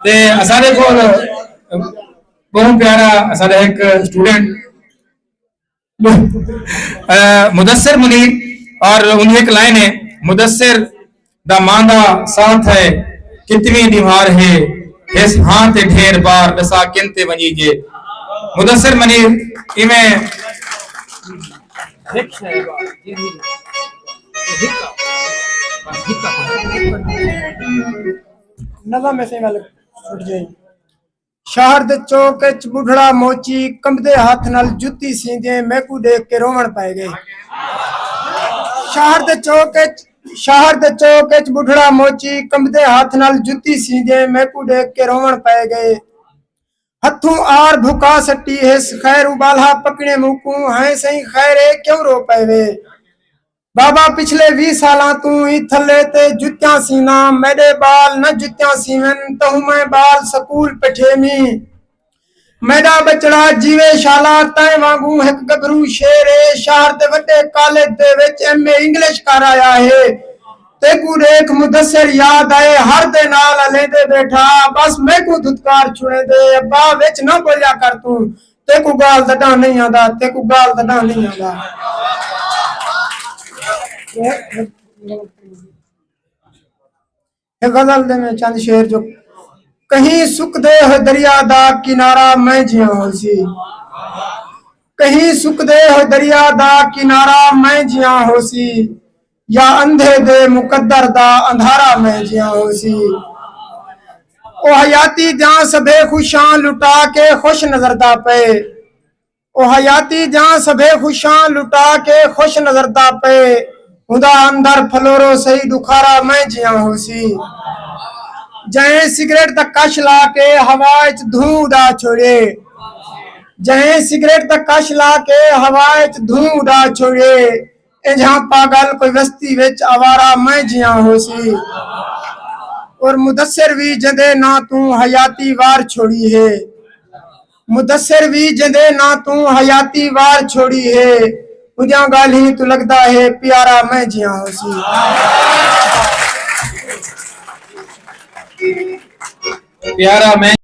ते असारे को बहुत प्यारा असारे एक स्टूडेंट मुदस्सिर मुनीर और उनकी एक लाइन है, मुदस्सिर दा मांदा साथ है कितनी दीवार है इस हाथ ढेर बार दसा किनते वनी जे। मुदस्सिर मुनीर इमें नज़म में से वाले छुट जाए। शहर दे चौक च बुढ़ड़ा मोची कंबदे हाथ नाल जुत्ती सींदे मैकू देख के रोवण पै गए। शहर दे चौक च बुढ़ड़ा मोची कंबदे हाथ नाल जुत्ती सींदे मैकू देख के रोवण पै गए। हथों आर भुका सट्टी है खैर उबाला पकड़े मुकू है सही खैरे क्यों रो पैवे। बाबा पिछले 20 साल तू ही थले ते जुत्तियां सीना मेरे बाल न जुत्तियां सीवन तहु मैं बाल स्कूल पठेमी। मेरा बचड़ा जीवे शाला तय वांगू एक गबरू शेरे शहर दे वड्डे कॉलेज दे विच एमए इंग्लिश कर आया है। तेकू देख मुदस्सिर याद आए हर दे नाल अलेंदे बैठा बस मैकू धुतकार छुड़े दे अब्बा विच ना बोलिया कर तू तेकू गाल दडा नहीं आंदा तेकू गाल दडा नहीं आंदा। गजल दे में चंद शेर जो कहीं सुख दे हो दरिया दा किनारा मैं जिया होसी। कहीं सुख दे हो दरिया दा किनारा मैं जिया होसी या अंधे दे मुकद्दर दा अंधारा मैं जिया होसी। ओ हयाती जहां सबे खुशां लुटा के खुश नजरदा पे। ओ हयाती जहां सबे खुशां लुटा के खुश नजरदा पे हुदा अंदर फलोरो सही दुखारा मैं जिया होसी। जहे सिगरेट तक कश ला के हवा च धूं उड़ा छोड़े। जहे सिगरेट तक कश ला के हवा च धूं उड़ा छोड़े जहां पागल कोई बस्ती विच आवारा मैं जिया होसी। और मुदस्सिर भी जदे ना तू हयाती वार छोड़ी है। मुदस्सिर भी जदे ना तू हयाती वार छोड़ी है उजा गाल ही तू लगता है प्यारा मैं जिया होसी। प्यारा मैं